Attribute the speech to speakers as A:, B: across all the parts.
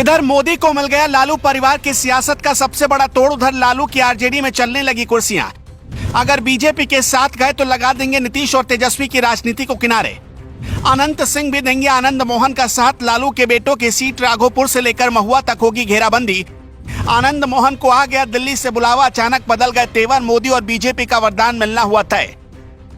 A: इधर मोदी को मिल गया लालू परिवार की सियासत का सबसे बड़ा तोड़। उधर लालू की आरजेडी में चलने लगी कुर्सियां। अगर बीजेपी के साथ गए तो लगा देंगे नीतीश और तेजस्वी की राजनीति को किनारे। अनंत सिंह भी देंगे आनंद मोहन का साथ। लालू के बेटों की सीट राघोपुर से लेकर महुआ तक होगी घेराबंदी। आनंद मोहन को आ गया दिल्ली से बुलावा। अचानक बदल गए तेवर। मोदी और बीजेपी का वरदान मिलना हुआ तय।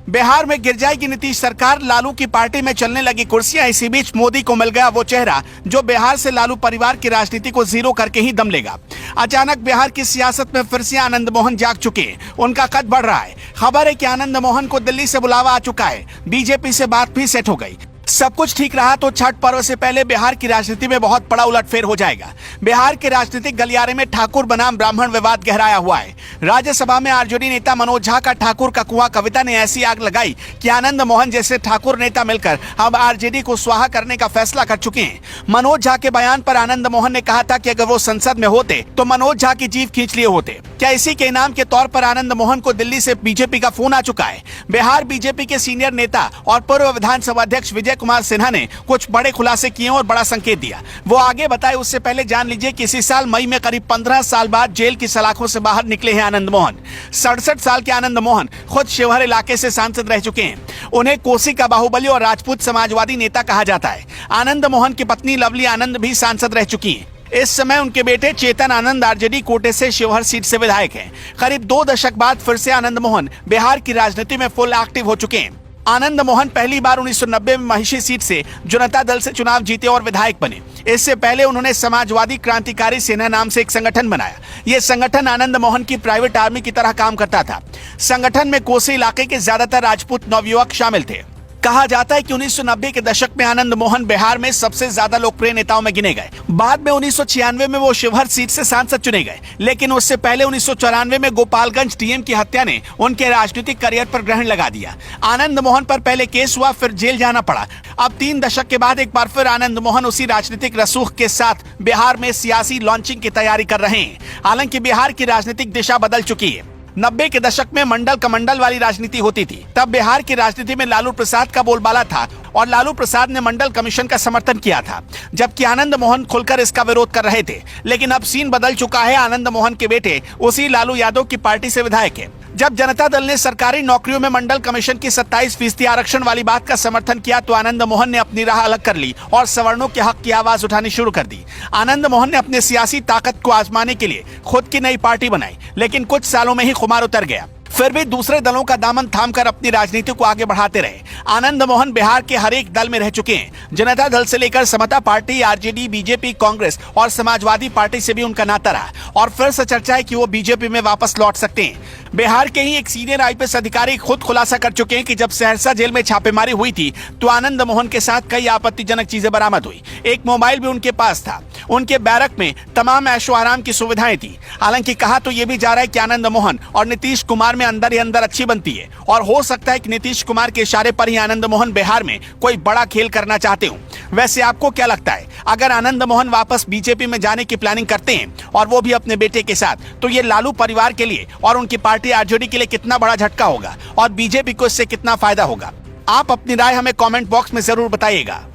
A: बिहार में गिर जाएगी नीतीश सरकार। लालू की पार्टी में चलने लगी कुर्सियां। इसी बीच मोदी को मिल गया वो चेहरा जो बिहार से लालू परिवार की राजनीति को जीरो करके ही दम लेगा। अचानक बिहार की सियासत में फिर से आनंद मोहन जाग चुके हैं। उनका कद बढ़ रहा है। खबर है कि आनंद मोहन को दिल्ली से बुलावा आ चुका है। बीजेपी से बात भी सेट हो गई। सब कुछ ठीक रहा तो छठ पर्व से पहले बिहार की राजनीति में बहुत बड़ा उलटफेर हो जाएगा। बिहार के राजनीतिक गलियारे में ठाकुर बनाम ब्राह्मण विवाद गहराया हुआ है। राज्यसभा में आरजेडी नेता मनोज झा का ठाकुर का कुआं कविता ने ऐसी आग लगाई कि आनंद मोहन जैसे ठाकुर नेता मिलकर अब आरजेडी को स्वाहा करने का फैसला कर चुके हैं। मनोज झा के बयान पर आनंद मोहन ने कहा था कि अगर वो संसद में होते तो मनोज झा की जीभ खींच लिए होते। क्या इसी के इनाम के तौर पर आनंद मोहन को दिल्ली से बीजेपी का फोन आ चुका है? बिहार बीजेपी के सीनियर नेता और पूर्व विधानसभा अध्यक्ष विजय कुमार सिन्हा ने कुछ बड़े खुलासे किए और बड़ा संकेत दिया। वो आगे बताए उससे पहले जान लीजिए कि इसी साल मई में करीब 15 साल बाद जेल की सलाखों से बाहर निकले हैं आनंद मोहन। 67 साल के आनंद मोहन खुद शिवहर इलाके से सांसद रह चुके हैं। उन्हें कोसी का बाहुबली और राजपूत समाजवादी नेता कहा जाता है। आनंद मोहन की पत्नी लवली आनंद भी सांसद रह चुकी हैं। इस समय उनके बेटे चेतन आनंद आरजेडी कोटे से शिवहर सीट से विधायक हैं। करीब 2 दशक बाद फिर से आनंद मोहन बिहार की राजनीति में फुल एक्टिव हो चुके हैं। आनंद मोहन पहली बार 1990 में महिषी सीट से जनता दल से चुनाव जीते और विधायक बने। इससे पहले उन्होंने समाजवादी क्रांतिकारी सेना नाम से एक संगठन बनाया। यह संगठन आनंद मोहन की प्राइवेट आर्मी की तरह काम करता था। संगठन में कोसी इलाके के ज्यादातर राजपूत नवयुवक शामिल थे। कहा जाता है कि 1990 के दशक में आनंद मोहन बिहार में सबसे ज्यादा लोकप्रिय नेताओं में गिने गए। बाद में 1996 में वो शिवहर सीट से सांसद चुने गए, लेकिन उससे पहले 1994 में गोपालगंज डीएम की हत्या ने उनके राजनीतिक करियर पर ग्रहण लगा दिया। आनंद मोहन पर पहले केस हुआ, फिर जेल जाना पड़ा। अब 3 दशक के बाद एक बार फिर आनंद मोहन उसी राजनीतिक रसूख के साथ बिहार में सियासी लॉन्चिंग की तैयारी कर रहे हैं। हालांकि बिहार की राजनीतिक दिशा बदल चुकी है। 90 के दशक में मंडल कमंडल वाली राजनीति होती थी। तब बिहार की राजनीति में लालू प्रसाद का बोलबाला था और लालू प्रसाद ने मंडल कमीशन का समर्थन किया था, जबकि आनंद मोहन खुलकर इसका विरोध कर रहे थे। लेकिन अब सीन बदल चुका है। आनंद मोहन के बेटे उसी लालू यादव की पार्टी से विधायक है। जब जनता दल ने सरकारी नौकरियों में मंडल कमीशन की 27% आरक्षण वाली बात का समर्थन किया तो आनंद मोहन ने अपनी राह अलग कर ली और सवर्णों के हक की आवाज उठानी शुरू कर दी। आनंद मोहन ने अपने सियासी ताकत को आजमाने के लिए खुद की नई पार्टी बनाई, लेकिन कुछ सालों में ही खुमार उतर गया। फिर भी दूसरे दलों का दामन थामकर अपनी राजनीति को आगे बढ़ाते रहे। आनंद मोहन बिहार के हर एक दल में रह चुके हैं। जनता दल से लेकर समता पार्टी, आरजेडी, बीजेपी, कांग्रेस और समाजवादी पार्टी से भी उनका नाता रहा और फिर से चर्चा है कि वो बीजेपी में वापस लौट सकते हैं। बिहार के ही एक सीनियर आईपीएस अधिकारी खुद खुलासा कर चुके हैं कि जब सहरसा जेल में छापेमारी हुई थी तो आनंद मोहन के साथ कई आपत्तिजनक चीजें बरामद हुई। एक मोबाइल भी उनके पास था। उनके बैरक में तमाम ऐशो आराम की सुविधाएं थी। हालांकि कहा तो ये भी जा रहा है कि आनंद मोहन और नीतीश कुमार में अंदर ही अंदर अच्छी बनती है और हो सकता है कि नीतीश कुमार के इशारे पर ही आनंद मोहन बिहार में कोई बड़ा खेल करना चाहते हो। वैसे आपको क्या लगता है, अगर आनंद मोहन वापस बीजेपी में जाने की प्लानिंग करते हैं और वो भी अपने बेटे के साथ, तो ये लालू परिवार के लिए और उनकी पार्टी आरजेडी के लिए कितना बड़ा झटका होगा और बीजेपी को इससे कितना फायदा होगा? आप अपनी राय हमें कमेंट बॉक्स में जरूर बताइएगा।